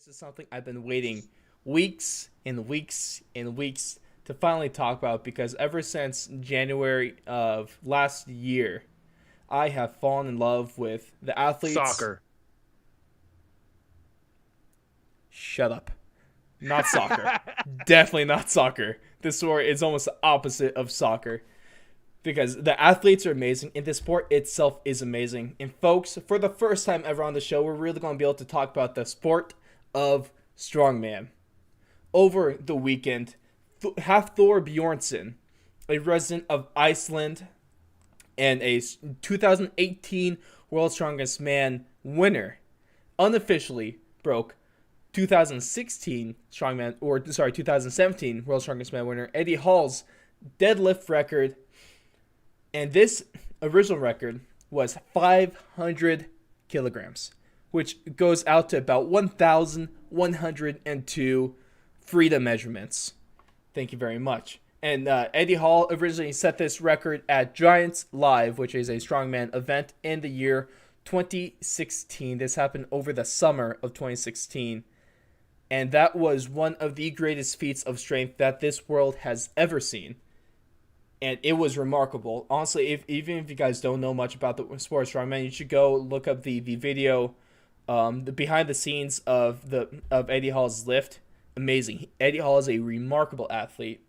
This is something I've been waiting weeks and weeks and weeks to finally talk about because ever since January of last year, I have fallen in love with the athletes. Soccer. Shut up. Not soccer. Definitely not soccer. This sport is almost the opposite of soccer because the athletes are amazing and the sport itself is amazing. And folks, for the first time ever on the show, we're really going to be able to talk about the sport of strongman. Over the weekend, Hafthor Bjornsson, a resident of Iceland and a 2018 World's Strongest Man winner, unofficially broke 2017 World's Strongest Man winner Eddie Hall's deadlift record, and this original record was 500 kilograms, which goes out to about 1,102 freedom measurements. Thank you very much. And Eddie Hall originally set this record at Giants Live, which is a strongman event in the year 2016. This happened over the summer of 2016. And that was one of the greatest feats of strength that this world has ever seen. And it was remarkable. Honestly, even if you guys don't know much about the sport of strongman, you should go look up the video, the behind the scenes of Eddie Hall's lift. Amazing. Eddie Hall is a remarkable athlete.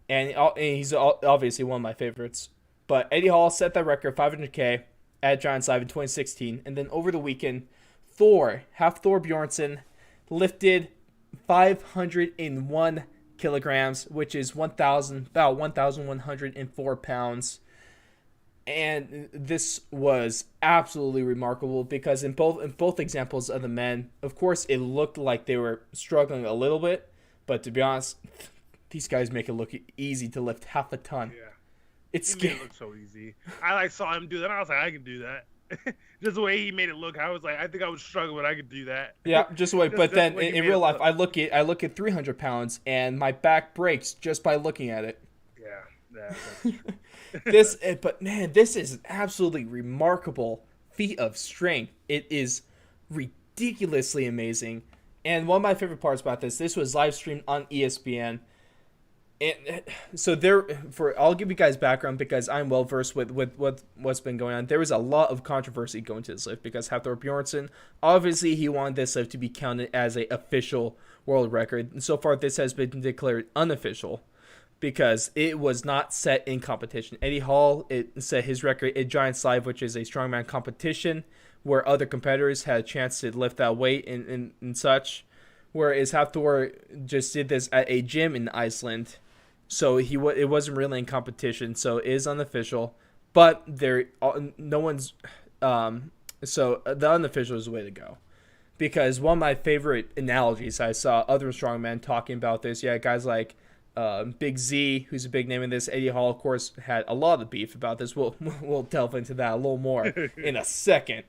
And he's obviously one of my favorites. But Eddie Hall set that record, 500K, at Giants Live in 2016. And then over the weekend, Hafthor Bjornsson, lifted 501 kilograms, which is about 1,104 pounds. And this was absolutely remarkable because in both examples of the men, of course, it looked like they were struggling a little bit. But to be honest, these guys make it look easy to lift half a ton. Yeah. It's He made scary. it look so easy. I saw him do that. And I was like, I can do that. Just the way he made it look, I was like, I think I would struggle, but I could do that. Yeah, just wait. But then the way he in made real it life, look. I look at 300 pounds and my back breaks just by looking at it. Yeah, that's true. But man, this is an absolutely remarkable feat of strength. It is ridiculously amazing. And one of my favorite parts about this was live streamed on ESPN. And so I'll give you guys background because I'm well versed with what's been going on. There was a lot of controversy going to this lift because Hafthor Bjornsson, obviously he wanted this lift to be counted as a official world record. And so far this has been declared unofficial because it was not set in competition. Eddie Hall set his record at Giants Live, which is a strongman competition where other competitors had a chance to lift that weight and such. Whereas Hafthor just did this at a gym in Iceland. So it wasn't really in competition, so it is unofficial. But so the unofficial is the way to go, because one of my favorite analogies I saw other strongmen talking about this. Yeah, guys like Big Z, who's a big name in this. Eddie Hall, of course, had a lot of beef about this. We'll delve into that a little more in a second.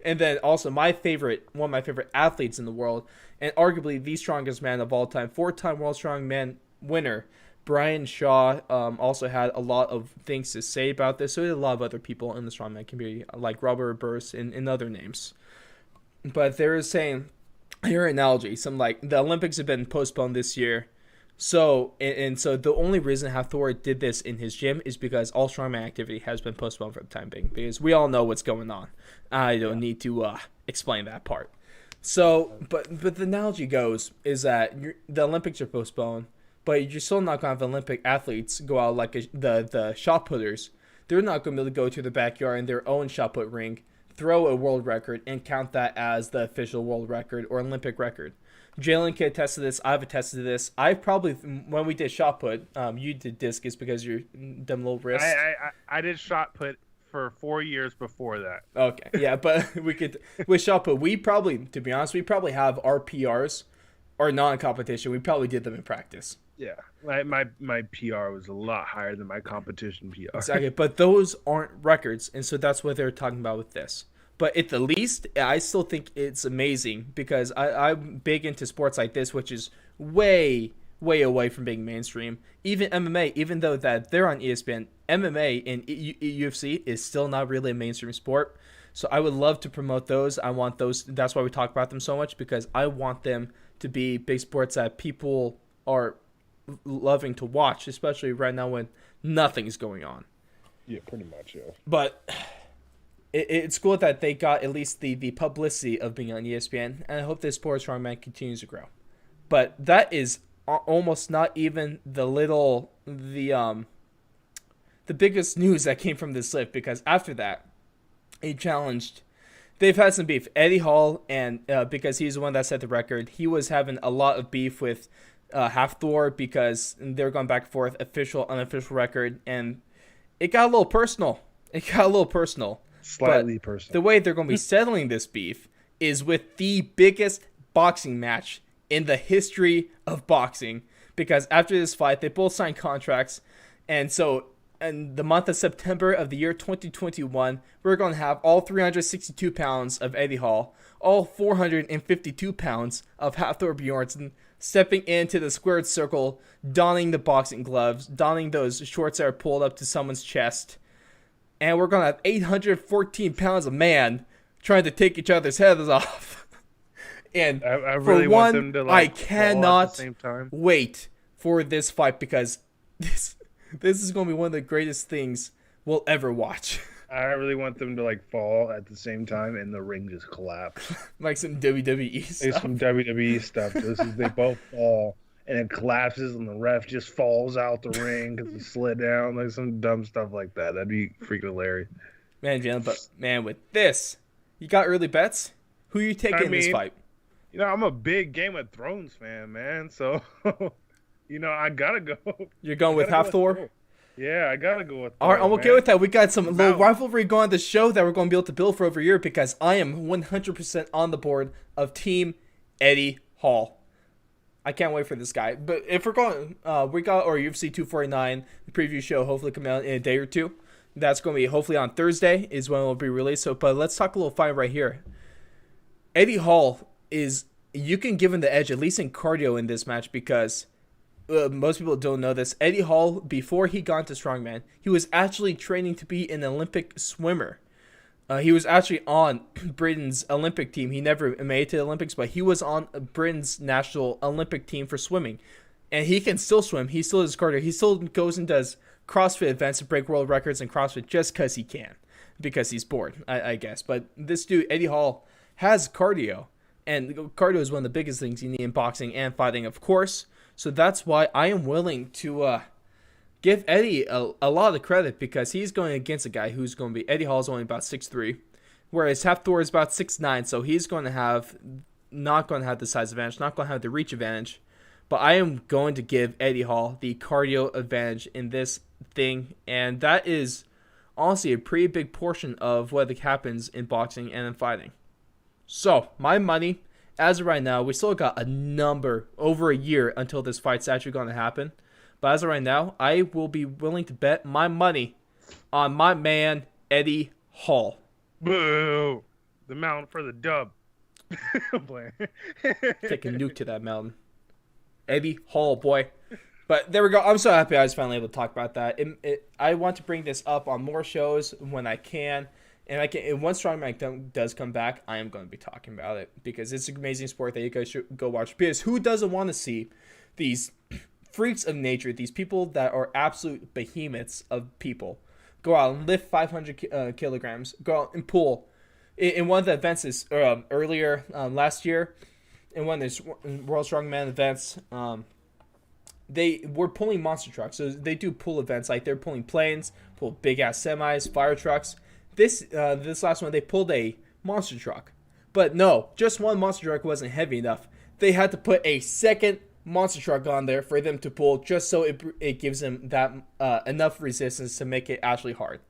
And then also one of my favorite athletes in the world, and arguably the strongest man of all time, 4-time World Strongman winner, Brian Shaw, also had a lot of things to say about this. So did a lot of other people in the strongman community, like Robert Burst and other names. But they were saying, here analogy, some like the Olympics have been postponed this year. So the only reason Hafthor did this in his gym is because all strongman activity has been postponed for the time being, because we all know what's going on. I don't need to explain that part. So, but the analogy goes is that the Olympics are postponed, but you're still not going to have Olympic athletes go out like the shot putters. They're not going to be able to go to the backyard in their own shot put ring, throw a world record, and count that as the official world record or Olympic record. Jalen can attest to this. I've attested to this. When we did shot put, you did discus because you're dumb little wrist. I did shot put for 4 years before that. Okay, yeah, but we could with shot put. To be honest, we probably have our PRs, our non-competition. We probably did them in practice. Yeah, my PR was a lot higher than my competition PR. Exactly, but those aren't records, and so that's what they're talking about with this. But at the least, I still think it's amazing because I'm big into sports like this, which is way, way away from being mainstream. Even MMA, even though that they're on ESPN, MMA and UFC is still not really a mainstream sport. So I would love to promote those. I want those. That's why we talk about them so much, because I want them to be big sports that people are loving to watch, especially right now when nothing's going on. Yeah, pretty much, yeah. But it's cool that they got at least the publicity of being on ESPN, and I hope this sport strongman continues to grow. But that is almost not even the biggest news that came from this lift, because after that, he challenged. They've had some beef. Eddie Hall, and because he's the one that set the record, he was having a lot of beef with Hafthor because they were going back and forth, official, unofficial record, and it got a little personal. Slightly personal. The way they're going to be settling this beef is with the biggest boxing match in the history of boxing, because after this fight, they both signed contracts, and so in the month of September of the year 2021, we're going to have all 362 pounds of Eddie Hall, all 452 pounds of Hafthor Bjornsson stepping into the squared circle, donning the boxing gloves, donning those shorts that are pulled up to someone's chest. And we're going to have 814 pounds of man trying to take each other's heads off. And I really want them to, I cannot at the same time. wait for this fight, because this is going to be one of the greatest things we'll ever watch. I really want them to fall at the same time and the ring just collapse. Like some WWE stuff. Like some WWE stuff. They both fall and it collapses and the ref just falls out the ring because he slid down. Like some dumb stuff like that. That'd be freaking hilarious. Man, Jalen, but man, with this, you got early bets? Who are you taking in this fight? I'm a big Game of Thrones fan, man. So, I gotta go. You're going with Hafthor? Yeah, I gotta go with. All right, I'm okay with that. We got some little rivalry going on the show that we're going to be able to build for over a year, because I am 100% on the board of Team Eddie Hall. I can't wait for this guy. But if we're going, we got our UFC 249 preview show hopefully coming out in a day or two. That's going to be hopefully on Thursday is when it will be released. So, but let's talk a little fight right here. Eddie Hall you can give him the edge, at least in cardio in this match, because most people don't know this. Eddie Hall, before he got into strongman, he was actually training to be an Olympic swimmer. He was actually on Britain's Olympic team. He never made it to the Olympics, but he was on Britain's national Olympic team for swimming. And he can still swim. He still does cardio. He still goes and does CrossFit events to break world records in CrossFit just because he can. Because he's bored, I guess. But this dude, Eddie Hall, has cardio. And cardio is one of the biggest things you need in boxing and fighting, of course. So that's why I am willing to give Eddie a lot of the credit, because he's going against a guy who's going to be... Eddie Hall is only about 6'3", whereas Hafthor is about 6'9", so he's going to have... not going to have the size advantage, not going to have the reach advantage. But I am going to give Eddie Hall the cardio advantage in this thing, and that is honestly a pretty big portion of what happens in boxing and in fighting. So, my money, as of right now, we still got over a year until this fight's actually going to happen. But as of right now, I will be willing to bet my money on my man, Eddie Hall. Boo! The mountain for the dub. Take a nuke to that mountain. Eddie Hall, boy. But there we go. I'm so happy I was finally able to talk about that. I want to bring this up on more shows when I can. And once Strongman does come back, I am going to be talking about it, because it's an amazing sport that you guys should go watch. Because who doesn't want to see these freaks of nature, these people that are absolute behemoths of people, go out and lift 500 kilograms, go out and pull. In one of the events earlier last year, in one of these World Strongman events, they were pulling monster trucks. So they do pull events, like they're pulling planes, pull big-ass semis, fire trucks. This last one, they pulled a monster truck. But no, just one monster truck wasn't heavy enough. They had to put a second monster truck on there for them to pull, just so it gives them that enough resistance to make it actually hard.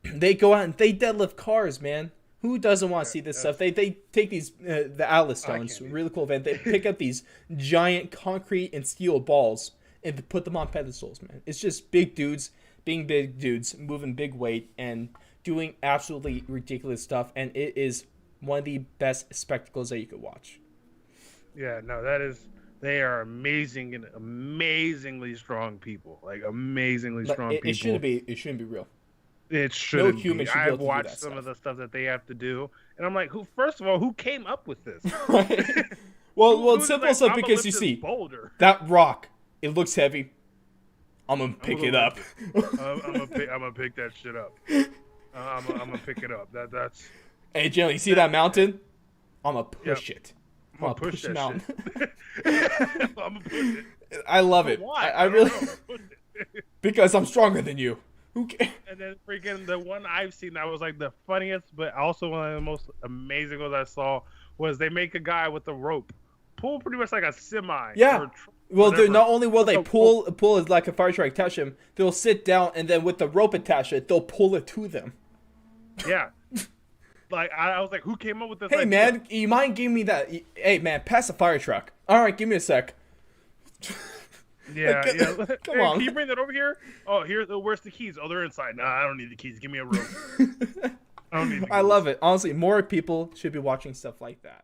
They go out and they deadlift cars, man. Who doesn't want to see this stuff? They take these the Atlas stones, really cool event. They pick up these giant concrete and steel balls and put them on pedestals, man. It's just big dudes being big dudes, moving big weight, and doing absolutely ridiculous stuff. And it is one of the best spectacles that you could watch. Yeah, no, they are amazing and amazingly strong people. Like, amazingly strong people. It shouldn't be real. It shouldn't human be. should be able I've to do watched that some stuff. of the stuff that they have to do, and I'm like, first of all, who came up with this? Right? Well, Who's it's simple like, stuff "I'ma because lift you this see boulder. that rock. It looks heavy. I'm gonna pick gonna it up. I'm gonna pick that shit up. I'm gonna pick it up. That's. Hey, Jalen, you see that mountain? I'm gonna push it. I'm gonna push the that mountain. shit. I'm gonna push it. I love it. Why? I don't really know. Push it. because I'm stronger than you. Who cares? And then freaking the one I've seen that was like the funniest, but also one of the most amazing ones I saw was they make a guy with a rope pull pretty much like a semi. Yeah. Or Well, whatever. not only will they So- pull it like a fire truck touch him, they'll sit down and then with the rope attached to it, they'll pull it to them. Yeah. Like I was like, who came up with this? Hey idea? man, you mind giving me that? Hey man, pass the fire truck. All right, give me a sec. Yeah, Like, yeah. come Hey, on. Can you bring that over here? Oh, where's the keys? Oh, they're inside. Nah, I don't need the keys. Give me a rope. I don't need the keys. I love it. Honestly, more people should be watching stuff like that.